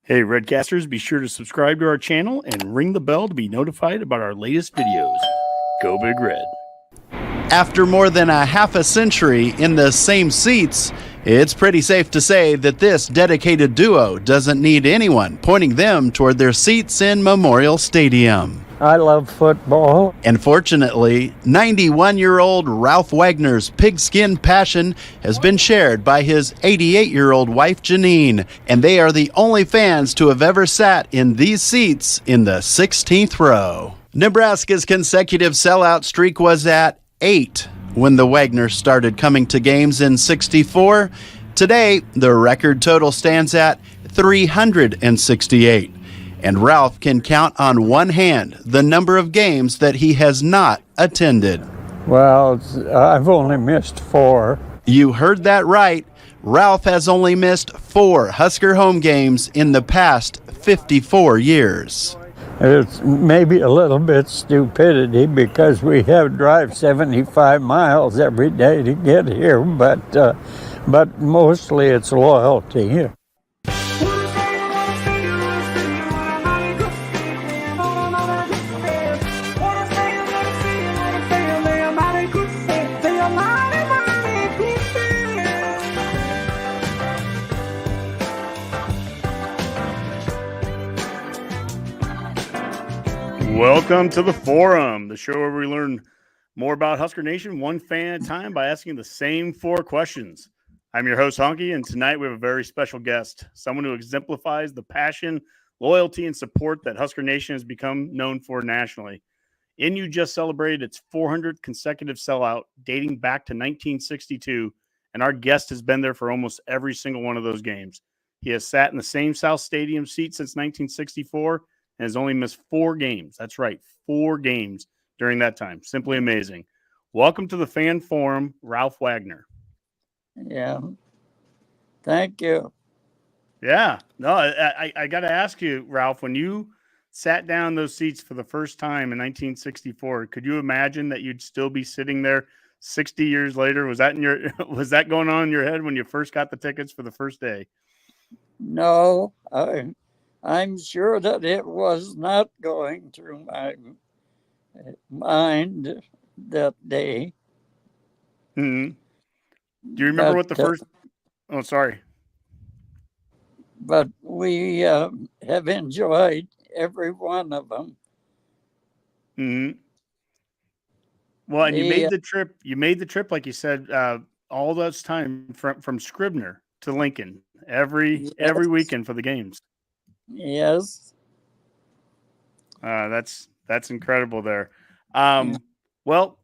Hey, Redcasters, be sure to subscribe to our channel and ring the bell to be notified about our latest videos. Go Big Red. After more than a half a century in the same seats, it's pretty safe to say that this dedicated duo doesn't need anyone pointing them toward their seats in Memorial Stadium. I love football. And fortunately, 91-year-old Ralph Wagner's pigskin passion has been shared by his 88-year-old wife, Janine, and they are the only fans to have ever sat in these seats in the 16th row. Nebraska's consecutive sellout streak was at 8 when the Wagners started coming to games in '64. Today, the record total stands at 368. And Ralph can count on one hand the number of games that he has not attended. Well, I've only missed 4. You heard that right. Ralph has only missed 4 Husker home games in the past 54 years. It's maybe a little bit stupidity because we have to drive 75 miles every day to get here, but mostly it's loyalty. Welcome to the Forum, the show where we learn more about Husker Nation one fan at a time by asking the same 4 questions. I'm your host, Honky, and tonight we have a very special guest, someone who exemplifies the passion, loyalty, and support that Husker Nation has become known for nationally. NU just celebrated its 400th consecutive sellout, dating back to 1962, and our guest has been there for almost every single one of those games. He has sat in the same South Stadium seat since 1964 and has only missed 4 games. That's right, 4 games during that time. Simply amazing. Welcome to the Fan Forum, Ralph Wagner. Yeah. Thank you. Yeah. No, I got to ask you, Ralph, when you sat down in those seats for the first time in 1964, could you imagine that you'd still be sitting there 60 years later? Was that going on in your head when you first got the tickets for the first day? No, I'm sure that it was not going through my mind that day. Mm-hmm. Do you remember what the first... Oh, sorry. But we have enjoyed every one of them. Mm-hmm. Well, and you made the trip, like you said, all those time from Scribner to Lincoln every weekend for the games. Yes. That's incredible there. Well,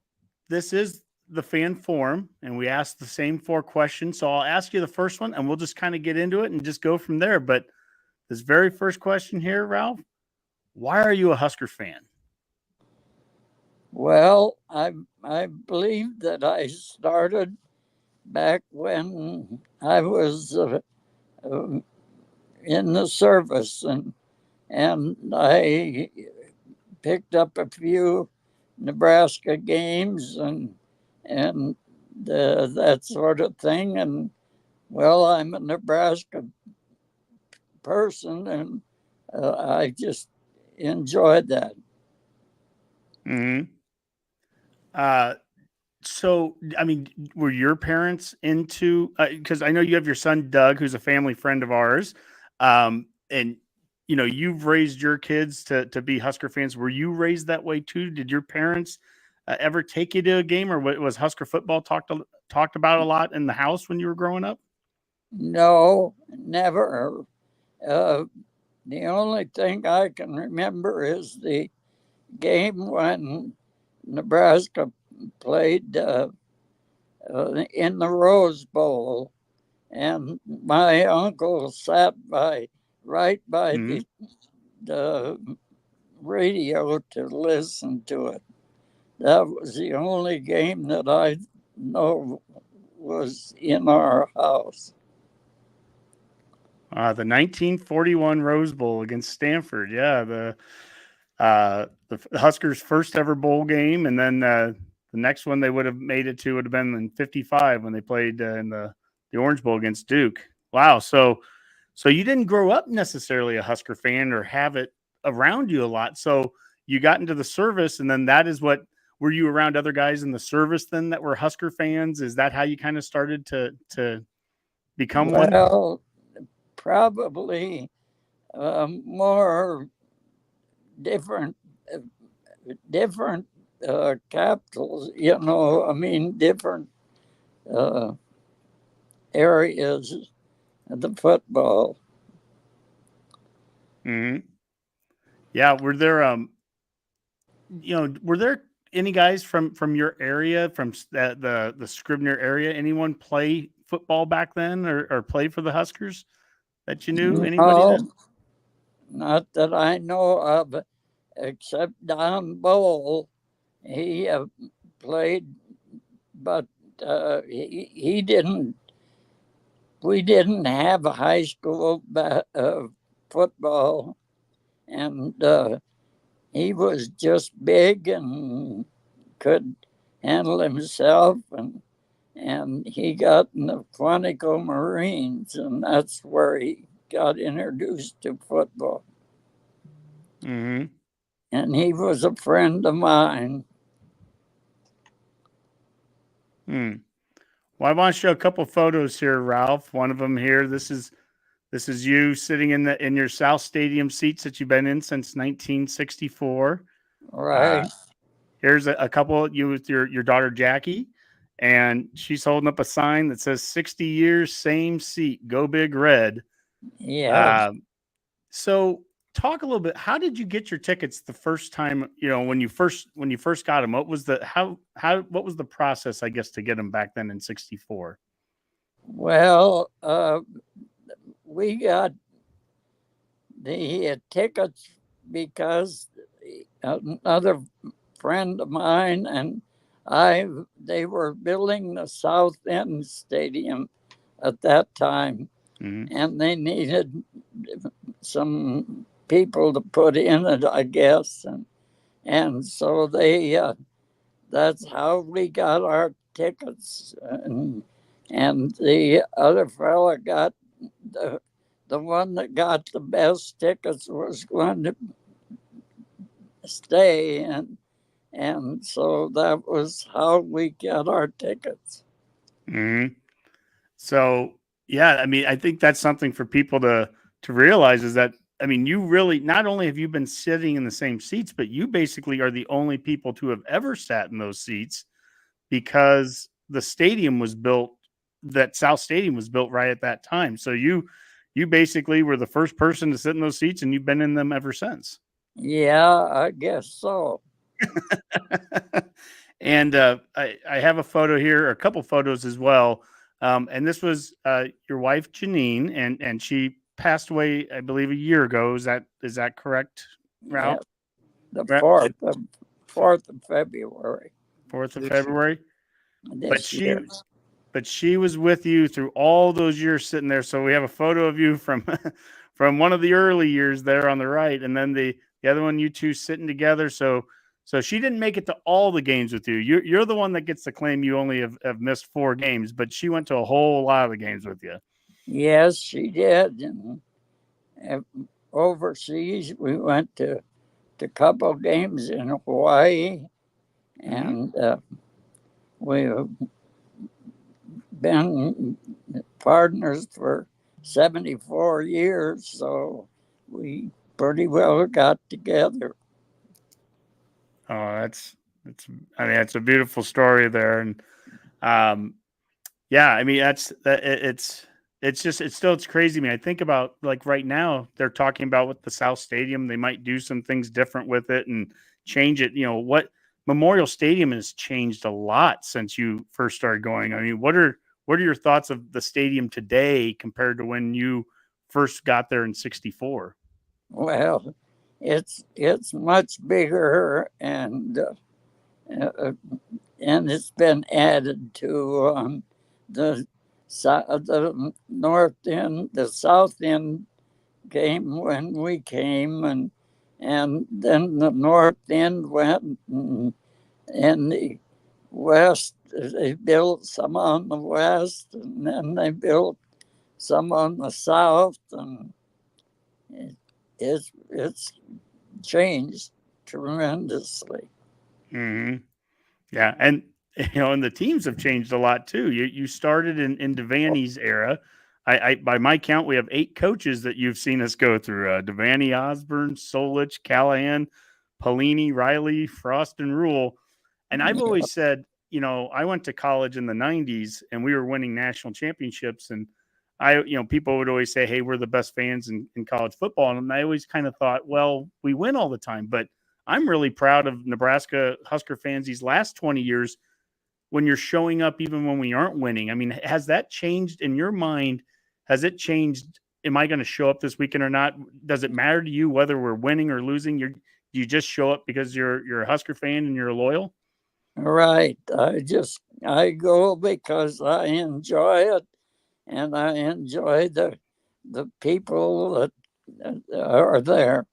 this is the Fan Forum, and we ask the same 4 questions. So I'll ask you the first one, and we'll just kind of get into it and just go from there. But this very first question here, Ralph, why are you a Husker fan? Well, I believe that I started back when I was in the service, and I picked up a few Nebraska games and that sort of thing. And well, I'm a Nebraska person, and I just enjoyed that. Mm-hmm. So, I mean, were your parents into, because I know you have your son, Doug, who's a family friend of ours. And, you know, you've raised your kids to be Husker fans. Were you raised that way too? Did your parents ever take you to a game, or was Husker football talked about a lot in the house when you were growing up? No, never. The only thing I can remember is the game when Nebraska played in the Rose Bowl, and my uncle sat right by the radio to listen to it. That was the only game that I know was in our house. The 1941 Rose Bowl against Stanford. Yeah, the Huskers' first ever bowl game, and then the next one they would have made it to would have been in '55 when they played in the Orange Bowl against Duke. Wow! So So you didn't grow up necessarily a Husker fan or have it around you a lot. So you got into the service, and then that is what, were you around other guys in the service then that were Husker fans? Is that how you kind of started to become one? Well, probably more different, uh, different capitals. You know, I mean, different uh, areas of the football. Mm-hmm. Yeah. Were there were there any guys from your area, from the Scribner area? Anyone play football back then, or play for the Huskers that you knew? Anybody that? No, not that I know of, except Don Bull. He played, but he didn't. We didn't have a high school football, and he was just big and could handle himself, and he got in the Quantico Marines, and that's where he got introduced to football. Mm-hmm. And he was a friend of mine. Hmm. Well, I want to show a couple photos here, Ralph. One of them here. This is you sitting in your South Stadium seats that you've been in since 1964. Right. Here's a couple, you with your daughter Jackie, and she's holding up a sign that says 60 years, same seat, go big red. Yeah. So talk a little bit. How did you get your tickets the first time? When you first got them, what was what was the process, I guess, to get them back then in '64? Well, we got the tickets because another friend of mine and they were building the South End Stadium at that time, and they needed some people to put in it, I guess, and so that's how we got our tickets, and the other fella got the one that got the best tickets was going to stay, and so that was how we got our tickets. Mm-hmm. So yeah, I mean, I think that's something for people to realize, is that, I mean, you really, not only have you been sitting in the same seats, but you basically are the only people to have ever sat in those seats, because the stadium was built, that South Stadium was built right at that time. So you basically were the first person to sit in those seats, and you've been in them ever since. Yeah, I guess so. And I have a photo here, a couple photos as well. And this was your wife Janine, and she passed away, I believe, a year ago. Is that correct, Ralph? Yeah, the 4th of February. 4th of February. This year. But she was with you through all those years sitting there. So we have a photo of you from from one of the early years there on the right, and then the other one, you two sitting together. So she didn't make it to all the games with you. You're the one that gets to claim you only have missed 4 games, but she went to a whole lot of the games with you. Yes, she did. And overseas, we went to a couple games in Hawaii, and we've been partners for 74 years, so we pretty well got together. Oh, that's I mean, that's a beautiful story there. And yeah, I mean, it's crazy to me. I think about, like, right now they're talking about with the South Stadium, they might do some things different with it and change it. What Memorial Stadium has changed a lot since you first started going. I mean, what are your thoughts of the stadium today compared to when you first got there in '64? Well, it's much bigger, and it's been added to the north end, the south end came when we came, and then the north end went, and the west, they built some on the west, and then they built some on the south, and it's changed tremendously. Hmm. Yeah, and and the teams have changed a lot too. You started in Devaney's era. I by my count, we have 8 coaches that you've seen us go through: Devaney, Osborne, Solich, Callahan, Pelini, Riley, Frost, and Rule. And I've Yeah, always said, I went to college in the '90s, and we were winning national championships. And people would always say, "Hey, we're the best fans in college football." And I always kind of thought, well, we win all the time, but I'm really proud of Nebraska Husker fans these last 20 years when you're showing up even when we aren't winning. I mean, has that changed in your mind? Has it changed? Am I going to show up this weekend or not? Does it matter to you whether we're winning or losing? You just show up because you're a Husker fan and you're loyal? right. I go because I enjoy it, and I enjoy the people that are there.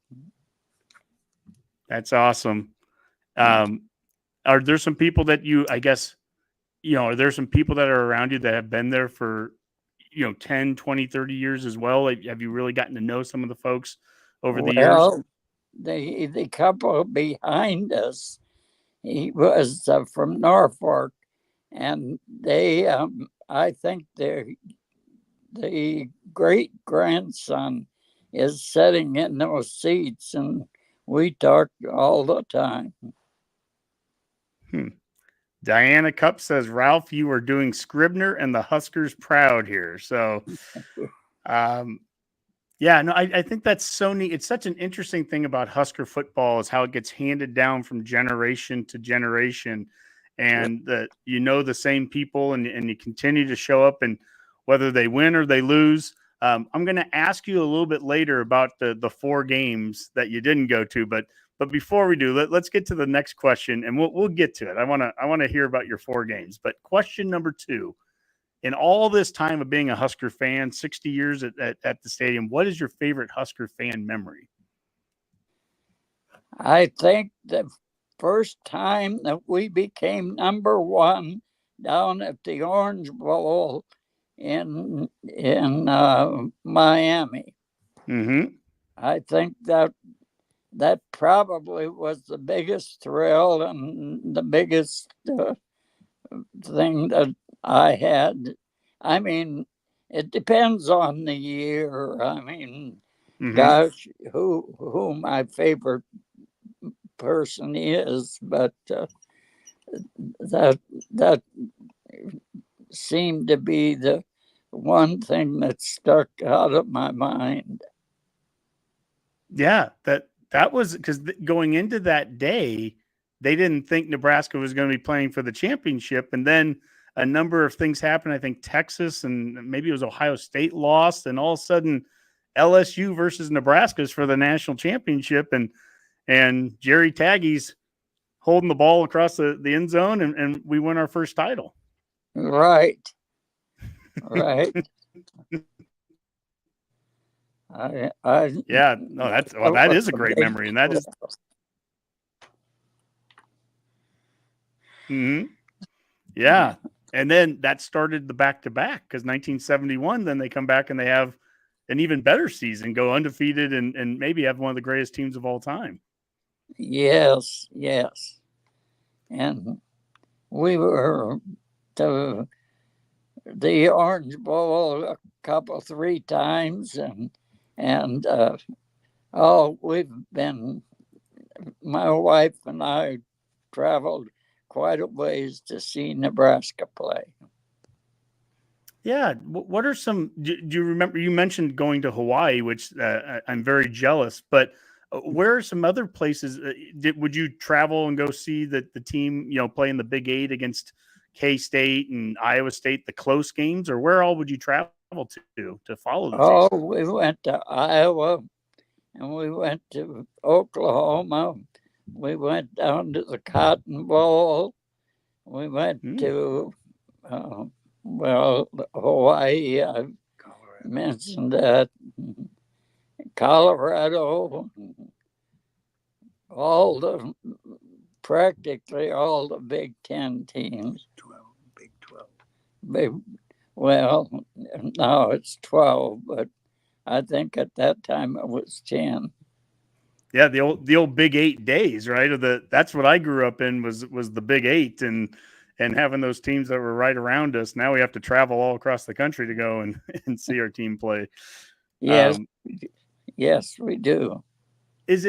That's awesome. Um, are there some people that I guess, are there some people that are around you that have been there for, 10, 20, 30 years as well? Like, have you really gotten to know some of the folks over the years? Well, the couple behind us, he was from Norfolk, and I think the great grandson is sitting in those seats, and we talk all the time. Hmm. Diana Cup says, Ralph, you are doing Scribner and the Huskers proud here. So, um, yeah, no, I think that's so neat. It's such an interesting thing about Husker football is how it gets handed down from generation to generation, and that the same people, and you continue to show up, and whether they win or they lose. I'm going to ask you a little bit later about the 4 games that you didn't go to, but before we do, let's get to the next question, and we'll get to it. I want to hear about your 4 games. But question number 2: in all this time of being a Husker fan, 60 years at the stadium, what is your favorite Husker fan memory? I think the first time that we became number one down at the Orange Bowl in Miami. Mm-hmm. I think that probably was the biggest thrill and the biggest thing that I had. I mean, it depends on the year. I mean, Mm-hmm. gosh, who my favorite person is, but that that seemed to be the one thing that stuck out of my mind. Yeah, that was because going into that day, they didn't think Nebraska was going to be playing for the championship, and then a number of things happened. I think Texas and maybe it was Ohio State lost, and all of a sudden LSU versus Nebraska is for the national championship, and Jerry Taggy's holding the ball across the end zone, and we win our first title. Right, right. Yeah, no, That that was is a a great big memory, and that is. thrill. Mhm. Yeah, and then that started the back to back because 1971. Then they come back and they have an even better season, go undefeated, and maybe have one of the greatest teams of all time. Yes, yes. And we were to the Orange Bowl a couple, 3 times, and we've been. My wife and I traveled quite a ways to see Nebraska play. Yeah, what are some? Do you remember? You mentioned going to Hawaii, which I'm very jealous. But where are some other places? Would you travel and go see the team? Play in the Big 8 against K State and Iowa State, the close games, or where all would you travel to follow the team? Oh, we went to Iowa and we went to Oklahoma. We went down to the Cotton Bowl. We went Hmm. to, Hawaii. I mentioned that. Colorado, all the practically all the Big Ten teams. 12, Big 12. Big, Well, now it's 12, but I think at that time it was 10. Yeah, the old Big 8 days, right? That's what I grew up in was the Big 8 and having those teams that were right around us. Now we have to travel all across the country to go and see our team play. Yes, yes, we do. Is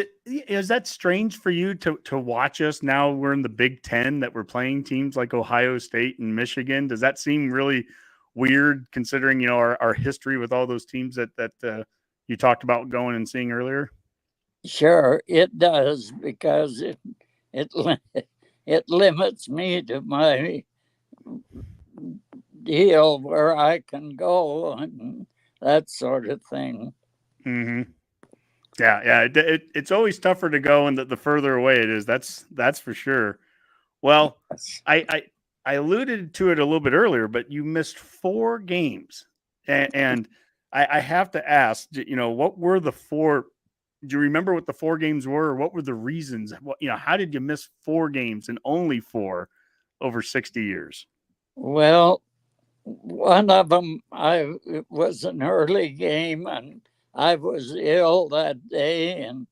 that strange for you to watch us now? We're in the Big 10 that we're playing teams like Ohio State and Michigan. Does that seem really weird considering our history with all those teams that you talked about going and seeing earlier? Sure, it does, because it limits me to my deal where I can go and that sort of thing. Mm-hmm. Yeah. It's always tougher to go, and the further away it is. That's for sure. Well, I alluded to it a little bit earlier, but you missed 4 games, and I have to ask, what were the 4? Do you remember what the 4 games were, or what were the reasons? How did you miss 4 games and only 4 over 60 years? Well, one of them, it was an early game, and I was ill that day and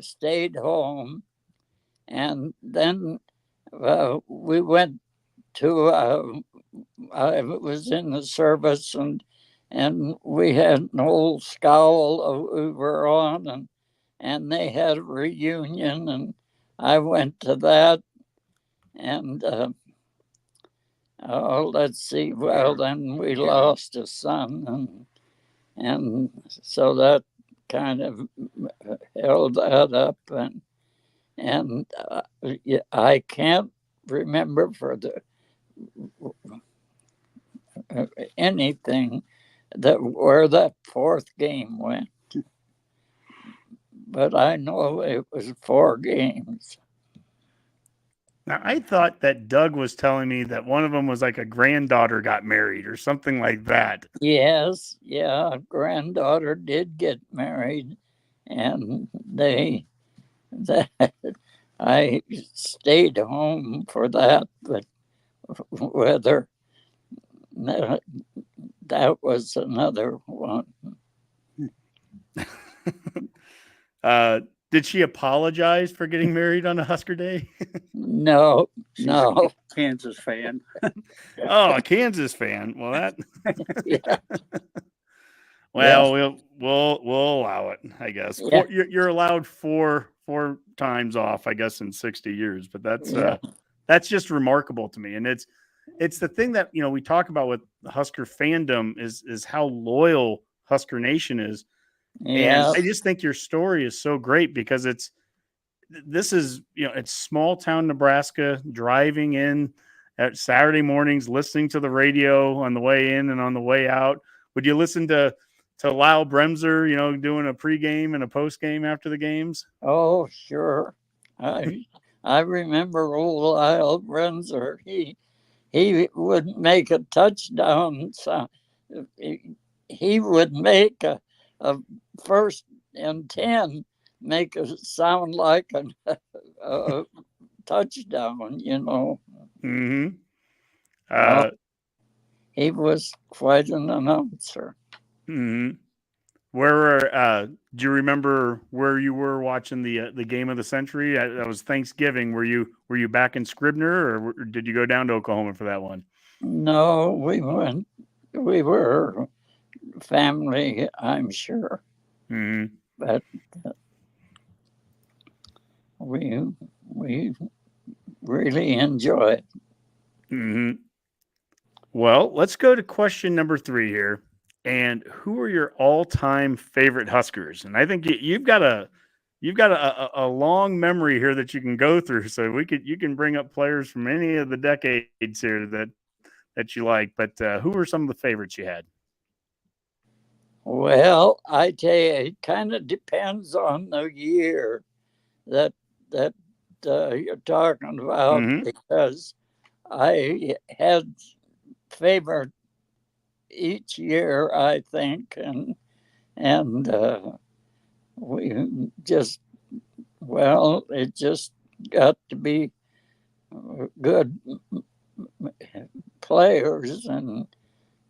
stayed home. And then we went to, I was in the service, and we had an old scowl that we were on, and they had a reunion, and I went to that. And let's see, well, then we lost a son, and so that kind of held that up, and I can't remember for anything where that 4th game went, but I know it was 4 games. Now, I thought that Doug was telling me that one of them was like a granddaughter got married or something like that. Yes, yeah, granddaughter did get married, and I stayed home for that, but whether that was another one. Did she apologize for getting married on a Husker day? No, She's no. a Kansas fan. Oh, a Kansas fan. Well, that. Yeah. Well, we'll allow it, I guess. Yeah. You're allowed four times off, I guess, in 60 years, but that's just remarkable to me. And it's the thing that we talk about with Husker fandom is how loyal Husker Nation is. Yeah. And I just think your story is so great because it's small town Nebraska, driving in at Saturday mornings, listening to the radio on the way in and on the way out. Would you listen to Lyle Bremser, doing a pregame and a postgame after the games? Oh, sure. I remember old Lyle Bremser. He would make a touchdown. So he would make a 1st and 10, make it sound like a touchdown, Mm-hmm. He was quite an announcer. Mm-hmm. Do you remember where you were watching the game of the century? That was Thanksgiving. Were you back in Scribner, or did you go down to Oklahoma for that one? No, we were family, I'm sure. Mm-hmm. But we really enjoy it. Mm-hmm. Well, let's go to question number 3 here. And who are your all-time favorite Huskers? And I think you've got a long memory here that you can go through. So you can bring up players from any of the decades here that you like. But who are some of the favorites you had? Well, I tell you, it kind of depends on the year that you're talking about, Mm-hmm. because I had favorite each year, I think, and we just, well, it just got to be good players, and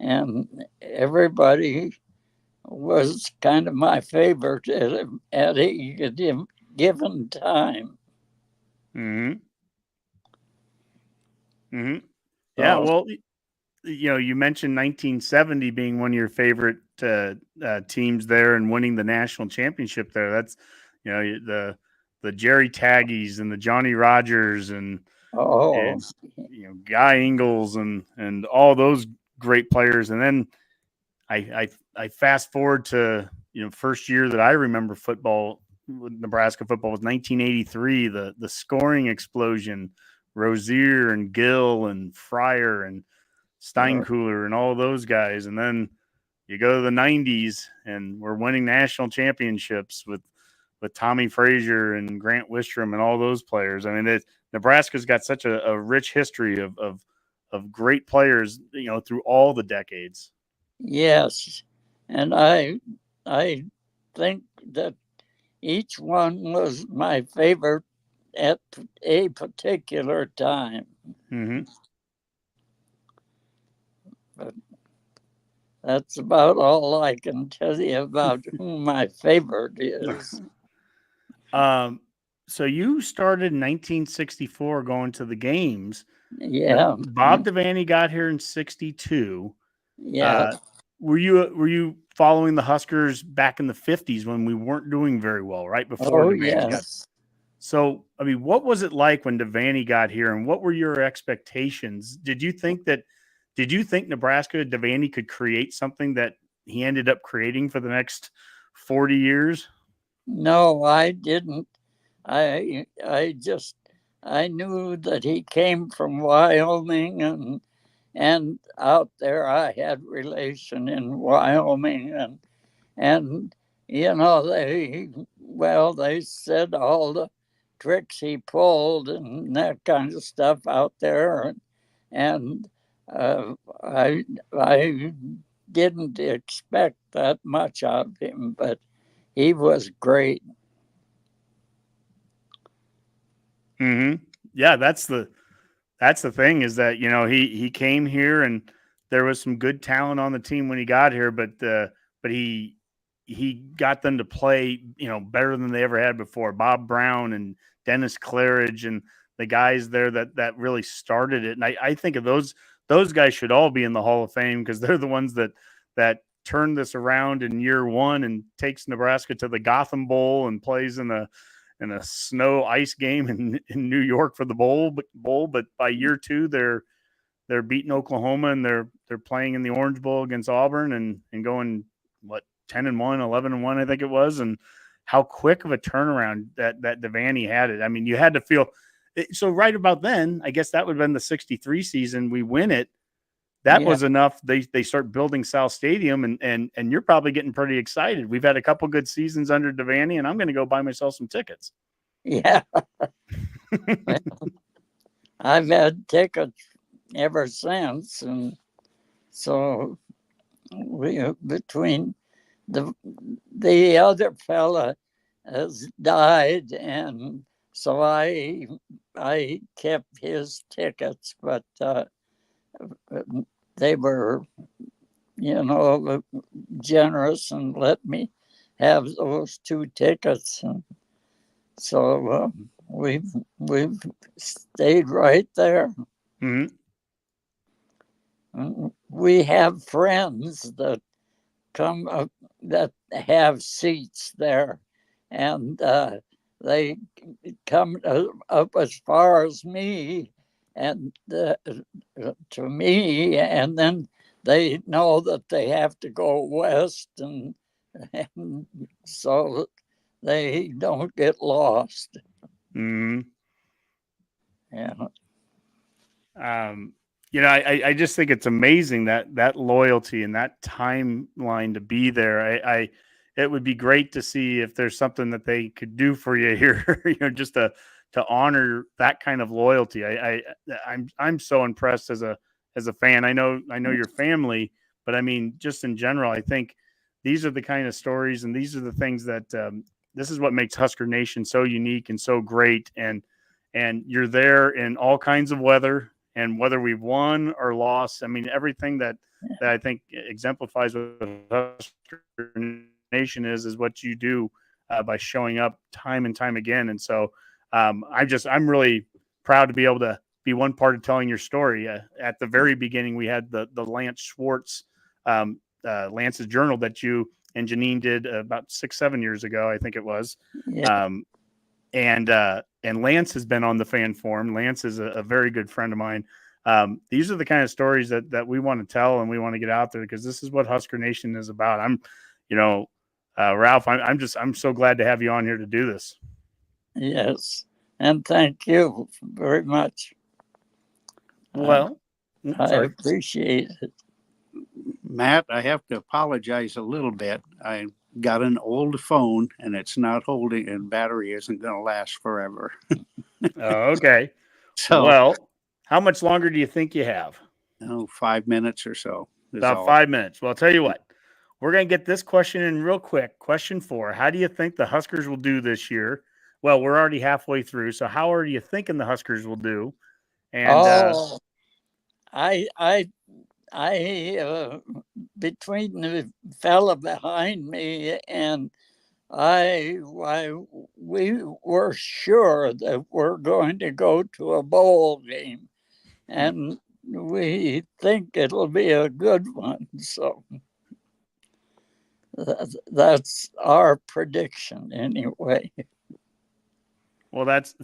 and everybody was kind of my favorite at a given time. Mm-hmm. Mm-hmm. Yeah. So, Well, you mentioned 1970 being one of your favorite teams there and winning the national championship there. That's, the Jerry Taggies and the Johnny Rogers oh, and Guy Ingles and all those great players. And then I fast forward to first year that I remember football, Nebraska football, was 1983. The scoring explosion, Rozier and Gill and Fryer and Steinkühler and all those guys. And then you go to the 90s and we're winning national championships with Tommy Frazier and Grant Wistrom and all those players. I mean, Nebraska's got such a rich history of great players, through all the decades. yes, and I think that each one was my favorite at a particular time. Mm-hmm. But that's about all I can tell you about who my favorite is. So you started in 1964 going to the games. Yeah. Bob Devaney got here in 62. Yeah. Were you following the Huskers back in the 50s when we weren't doing very well, right before Devaney got? So, I mean, what was it like when Devaney got here, and what were your expectations? Did you think Nebraska Devaney could create something that he ended up creating for the next 40 years? No, I didn't. I knew that he came from Wyoming, and out there I had relation in Wyoming, and they said all the tricks he pulled and that kind of stuff out there, and I didn't expect that much of him, but he was great. Mm-hmm. Yeah, that's the thing, is that he came here and there was some good talent on the team when he got here, but he got them to play better than they ever had before. Bob Brown and Dennis Claridge and the guys there that really started it, and I think of those guys should all be in the Hall of Fame, because they're the ones that turned this around in year one and takes Nebraska to the Gotham Bowl and plays in a snow ice game in New York for the bowl. But by year two, they're beating Oklahoma, and they're playing in the Orange Bowl against Auburn and going 10-1, 11-1, I think it was. And how quick of a turnaround that Devaney had it. I mean, you had to feel so right about then. I guess that would have been the 63 season. We win it. That was enough. They start building South Stadium, and you're probably getting pretty excited. We've had a couple good seasons under Devaney, and I'm going to go buy myself some tickets. Yeah. I've had tickets ever since, and so we between the other fella has died, and so I kept his tickets, but they were generous and let me have those two tickets, and so we've stayed right there. Mm-hmm. We have friends that come up that have seats there, and they come up as far as me and to me, and then they know that they have to go west, and so they don't get lost. Mm-hmm. Yeah. I just think it's amazing that loyalty and that timeline to be there. It would be great to see if there's something that they could do for you here, just to honor that kind of loyalty. I'm so impressed as a fan. I know your family, but I mean, just in general, I think these are the kind of stories, and these are the things that this is what makes Husker Nation so unique and so great. And you're there in all kinds of weather, and whether we've won or lost, I mean, everything that I think exemplifies what Husker Nation is what you do by showing up time and time again. And so I'm really proud to be able to be one part of telling your story. At the very beginning, we had the Lance Schwartz, Lance's Journal that you and Janine did about 6-7 years ago, I think it was. Yeah. And Lance has been on the fan forum. Lance is a very good friend of mine. These are the kind of stories that we want to tell and we want to get out there, because this is what Husker Nation is about. Ralph, I'm so glad to have you on here to do this. Yes. And thank you very much. Well, I appreciate it. Matt, I have to apologize a little bit. I got an old phone and it's not holding, and battery isn't going to last forever. Okay. So, well, how much longer do you think you have? 5 minutes or so. About 5 minutes. Well, I'll tell you what, we're going to get this question in real quick. Question 4, how do you think the Huskers will do this year? Well, we're already halfway through. So how are you thinking the Huskers will do? And I between the fella behind me and we were sure that we're going to go to a bowl game, and we think it'll be a good one. So that's our prediction anyway. Well, that's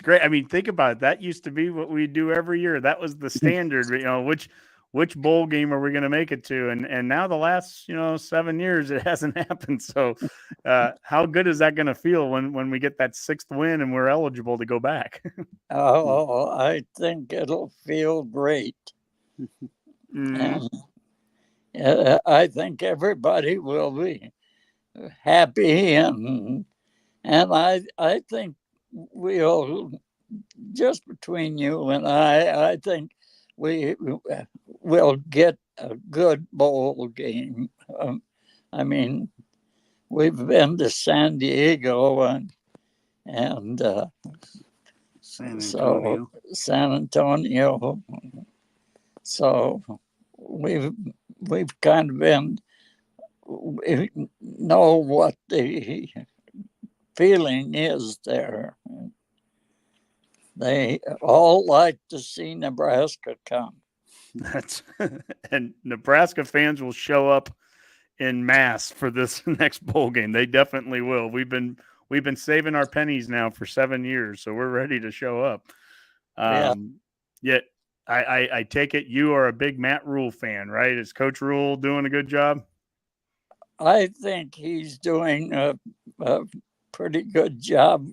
great. I mean, think about it. That used to be what we do every year. That was the standard. Which bowl game are we going to make it to? And now the last 7 years it hasn't happened. So how good is that going to feel when we get that 6th win and we're eligible to go back? Oh, I think it'll feel great. Mm-hmm. And I think everybody will be happy, and I think we'll, just between you and I think we will get a good bowl game. I mean, we've been to San Diego and San Antonio. San Antonio. So we've kind of been, we know what the feeling is there. They all like to see Nebraska come. And Nebraska fans will show up in mass for this next bowl game. They definitely will. We've been saving our pennies now for 7 years, so we're ready to show up. Yet I take it you are a big Matt Rule fan, right? Is Coach Rule doing a good job? I think he's doing a pretty good job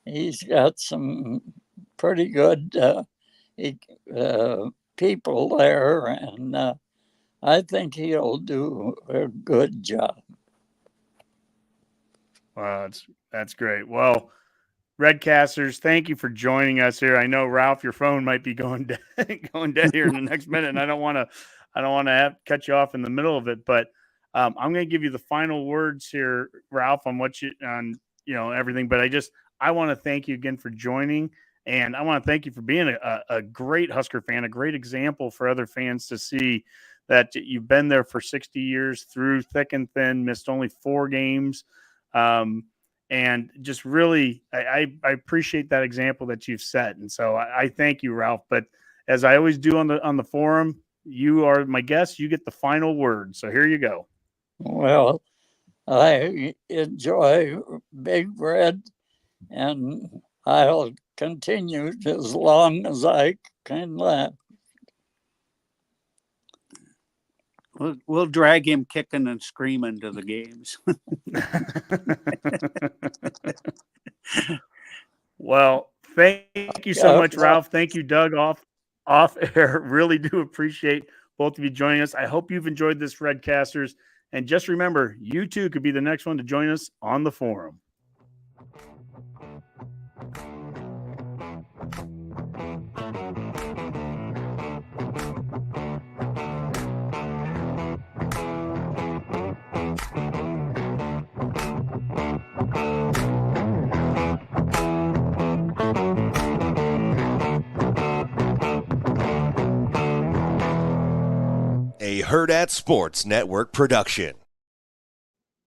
he's got some pretty good people there, and I think he'll do a good job. Wow, that's great. Well, Redcasters, thank you for joining us here. I know, Ralph, your phone might be going dead here in the next minute, and I don't want to cut you off in the middle of it, but I'm going to give you the final words here, Ralph, on everything. But I want to thank you again for joining, and I want to thank you for being a great Husker fan, a great example for other fans to see that you've been there for 60 years through thick and thin, missed only 4 games. And just really, I appreciate that example that you've set. And so I thank you, Ralph. But as I always do on the forum, you are my guest. You get the final word. So here you go. Well, I enjoy Big Red, and I'll continue as long as I can laugh. We'll drag him kicking and screaming to the games. Well, thank you so much, Ralph. Thank you, Doug, off air. Really do appreciate both of you joining us. I hope you've enjoyed this, Redcasters. And just remember, you too could be the next one to join us on the forum. a Herd at Sports Network production.